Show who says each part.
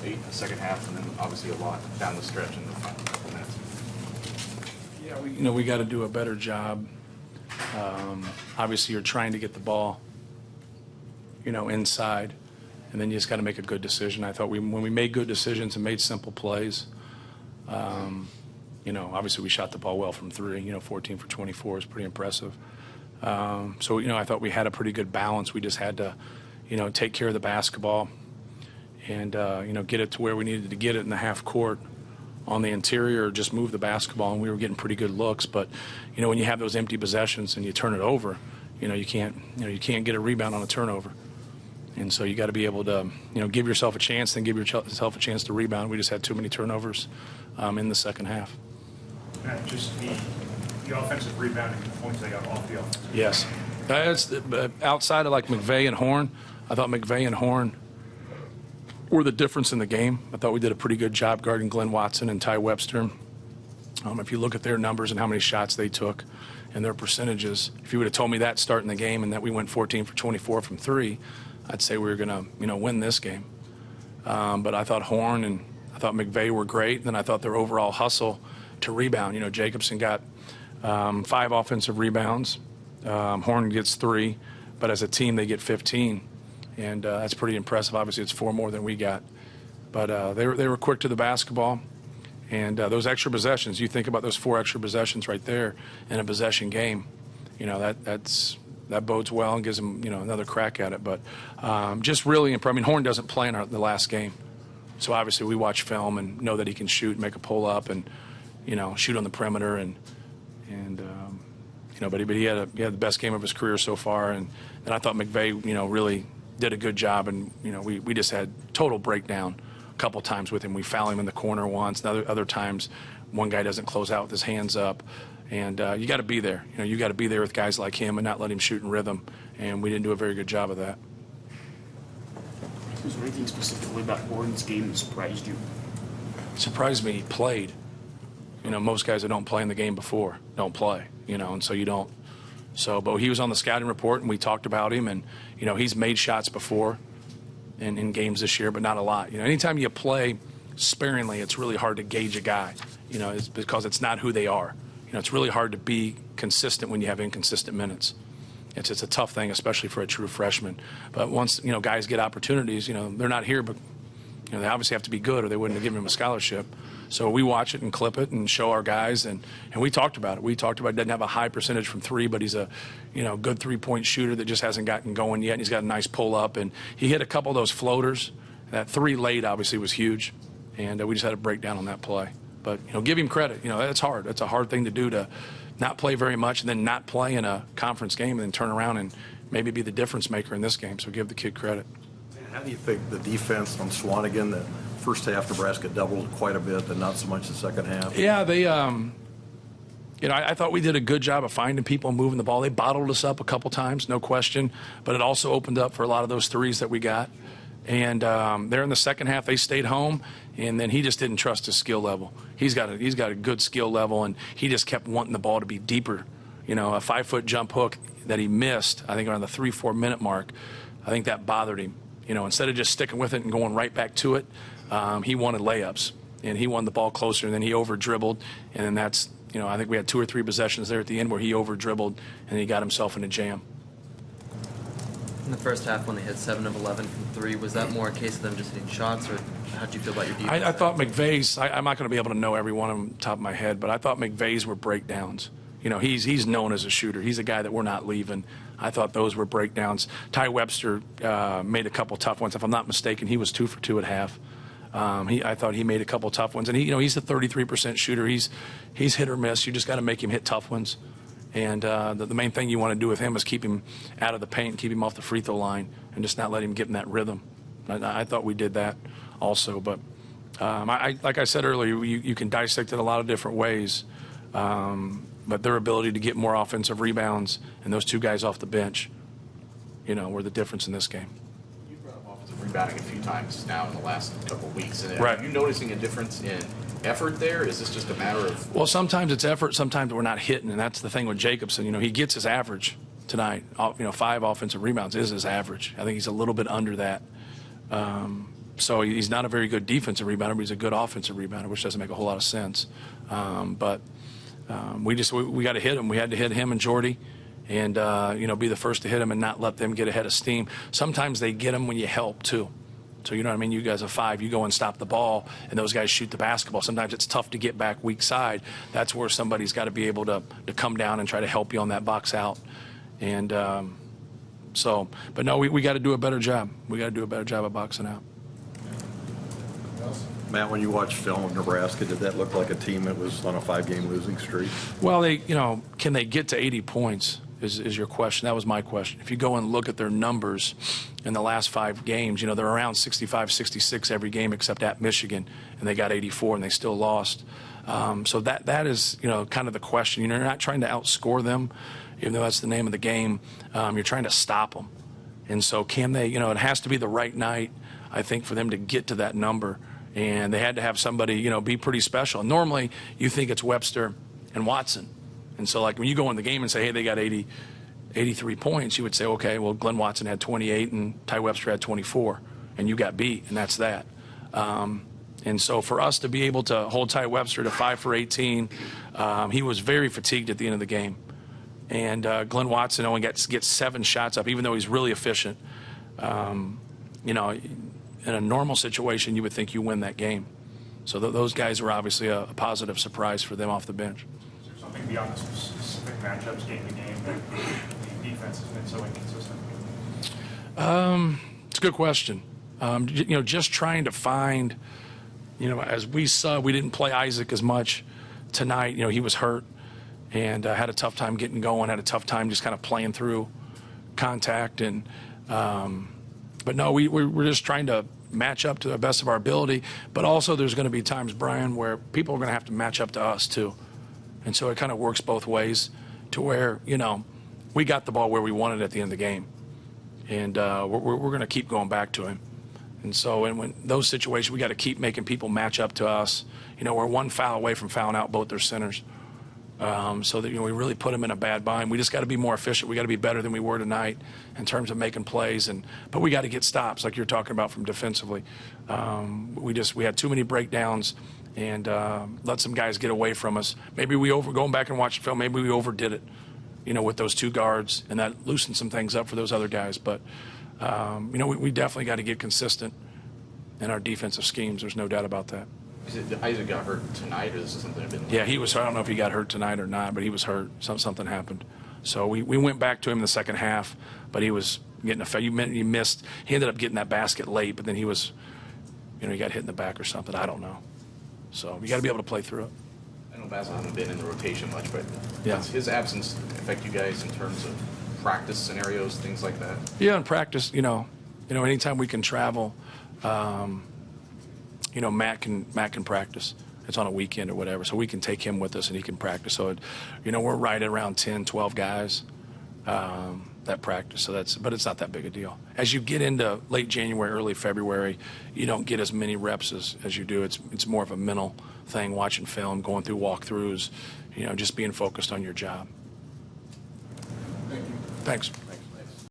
Speaker 1: 8 in the second half, and then obviously a lot down the stretch in the final couple minutes.
Speaker 2: Yeah, we got to do a better job. Obviously, you're trying to get the ball, inside, and then you just got to make a good decision. I thought when we made good decisions and made simple plays, obviously we shot the ball well from 3. 14 for 24 is pretty impressive. So I thought we had a pretty good balance. We just had to, take care of the basketball and, get it to where we needed to get it in the half court on the interior, just move the basketball, and we were getting pretty good looks. But, when you have those empty possessions and you turn it over, you can't get a rebound on a turnover. And so you got to be able to, give yourself a chance, then give yourself a chance to rebound. We just had too many turnovers in the second half.
Speaker 3: Just the offensive rebounding, the points they got off the offense.
Speaker 2: Yes. Outside of McVeigh and Horn, I thought McVeigh and Horn were the difference in the game. I thought we did a pretty good job guarding Glenn Watson and Ty Webster. If you look at their numbers and how many shots they took and their percentages, if you would have told me that starting the game and that we went 14 for 24 from 3, I'd say we were going to, win this game. But I thought Horn and I thought McVeigh were great. Then I thought their overall hustle to rebound. Jacobson got 5 offensive rebounds. Horn gets 3, but as a team they get 15, and that's pretty impressive. Obviously, it's 4 more than we got, but they were quick to the basketball, and those extra possessions. You think about those 4 extra possessions right there in a possession game. That bodes well and gives them another crack at it. But just really impressive. I mean, Horn doesn't play in the last game, so obviously we watch film and know that he can shoot, and make a pull up, and shoot on the perimeter, and but he had the best game of his career so far, and I thought McVeigh really did a good job, and we just had total breakdown a couple times with him. We foul him in the corner once, and other times one guy doesn't close out with his hands up, and you got to be there. You got to be there with guys like him and not let him shoot in rhythm, and we didn't do a very good job of that.
Speaker 4: Was there anything specifically about Horn's game that surprised you?
Speaker 2: Surprised me he played. Most guys that don't play in the game before don't play, and so you don't. So, but he was on the scouting report, and we talked about him, and, he's made shots before in games this year, but not a lot. Anytime you play sparingly, it's really hard to gauge a guy, it's because it's not who they are. It's really hard to be consistent when you have inconsistent minutes. It's a tough thing, especially for a true freshman. But once, guys get opportunities, they're not here, but, they obviously have to be good or they wouldn't have given him a scholarship. So we watch it and clip it and show our guys, and we talked about it. We talked about he doesn't have a high percentage from 3, but he's a good 3-point shooter that just hasn't gotten going yet, and he's got a nice pull-up. And he hit a couple of those floaters. That 3 late obviously was huge, and we just had a breakdown on that play. But, give him credit. That's hard. That's a hard thing to do, to not play very much and then not play in a conference game and then turn around and maybe be the difference maker in this game. So give the kid credit.
Speaker 5: How do you think the defense on Swanigan, the first half Nebraska doubled quite a bit, and not so much the second half?
Speaker 2: Yeah, they, I thought we did a good job of finding people and moving the ball. They bottled us up a couple times, no question, but it also opened up for a lot of those threes that we got. And there in the second half, they stayed home, and then he just didn't trust his skill level. He's got a good skill level, and he just kept wanting the ball to be deeper. A 5-foot jump hook that he missed, I think around the 3-4 minute mark, I think that bothered him. Instead of just sticking with it and going right back to it, he wanted layups, and he wanted the ball closer, and then he over-dribbled, and then that's, I think we had 2 or 3 possessions there at the end where he over-dribbled, and he got himself in a jam.
Speaker 6: In the first half, when they hit 7 of 11 from 3, was that more a case of them just hitting shots, or how did you feel about your defense?
Speaker 2: I thought McVeigh's, I'm not going to be able to know every one of them off the top of my head, but I thought McVeigh's were breakdowns. He's known as a shooter. He's a guy that we're not leaving. I thought those were breakdowns. Ty Webster made a couple tough ones. If I'm not mistaken, he was 2 for 2 at half. I thought he made a couple tough ones, and he's a 33% shooter. He's hit or miss. You just got to make him hit tough ones. And the main thing you want to do with him is keep him out of the paint, keep him off the free throw line, and just not let him get in that rhythm. I thought we did that also. But like I said earlier, you can dissect it a lot of different ways. But their ability to get more offensive rebounds and those 2 guys off the bench, were the difference in this game.
Speaker 1: You brought up offensive rebounding a few times now in the last couple of weeks. And
Speaker 2: right.
Speaker 1: Are you noticing a differse in effort there? Is this just a matter of...
Speaker 2: Well, sometimes it's effort, sometimes we're not hitting, and that's the thing with Jacobson. He gets his average tonight. 5 offensive rebounds is his average. I think he's a little bit under that. So he's not a very good defensive rebounder, but he's a good offensive rebounder, which doesn't make a whole lot of sense. But we got to hit him. We had to hit him and Jordy, and be the first to hit him and not let them get ahead of steam. Sometimes they get them when you help too. So you know what I mean? You guys are 5, you go and stop the ball, and those guys shoot the basketball. Sometimes it's tough to get back weak side. That's where somebody's got to be able to come down and try to help you on that box out. And but no, we got to do a better job. We got to do a better job of boxing out.
Speaker 5: Matt, when you watched film of Nebraska, did that look like a team that was on a 5-game losing streak?
Speaker 2: Well, can they get to 80 points is your question. That was my question. If you go and look at their numbers in the last 5 games, they're around 65, 66 every game except at Michigan, and they got 84 and they still lost. So that is, kind of the question. You're not trying to outscore them, even though that's the name of the game. You're trying to stop them. And so can they, it has to be the right night, I think, for them to get to that number. And they had to have somebody, be pretty special. Normally, you think it's Webster and Watson. And so, like, when you go in the game and say, hey, they got 83 points, you would say, okay, well, Glenn Watson had 28 and Ty Webster had 24, and you got beat, and that's that. And so for us to be able to hold Ty Webster to 5 for 18, he was very fatigued at the end of the game. And Glenn Watson only gets 7 shots up, even though he's really efficient. In a normal situation, you would think you win that game. So those guys were obviously a positive surprise for them off the bench.
Speaker 3: Is there something beyond the specific matchups game to game that the defense has been so inconsistent?
Speaker 2: It's a good question. Just trying to find, as we saw, we didn't play Isaac as much tonight. He was hurt and had a tough time getting going, had a tough time just kind of playing through contact. And but no, we're just trying to match up to the best of our ability. But also there's going to be times, Brian, where people are going to have to match up to us too. And so it kind of works both ways to where, we got the ball where we wanted at the end of the game. And we're going to keep going back to him. And so when those situations, we got to keep making people match up to us. We're 1 foul away from fouling out both their centers. So that we really put them in a bad bind. We just got to be more efficient. We got to be better than we were tonight in terms of making plays. But we got to get stops, like you're talking about, from defensively. We had too many breakdowns and let some guys get away from us. Maybe going back and watching film, maybe we overdid it, with those 2 guards, and that loosened some things up for those other guys. But we definitely got to get consistent in our defensive schemes. There's no doubt about that.
Speaker 1: Isaac got hurt tonight, or is this something that been?
Speaker 2: Yeah, he was. I don't know if he got hurt tonight or not, but he was hurt. Something happened. So we went back to him in the second half, but he was getting he missed. He ended up getting that basket late, but then he was, he got hit in the back or something. I don't know. So you got to be able to play through it.
Speaker 1: I know Basil hasn't been in the rotation much, but
Speaker 2: Yeah.
Speaker 1: does his absence affect you guys in terms of practice scenarios, things like that?
Speaker 2: Yeah, in practice, anytime we can travel, Matt can practice. It's on a weekend or whatever, so we can take him with us and he can practice. So, we're right at around 10, 12 guys that practice. But it's not that big a deal. As you get into late January, early February, you don't get as many reps as you do. It's more of a mental thing, watching film, going through walkthroughs, just being focused on your job.
Speaker 7: Thank you.
Speaker 2: Thanks.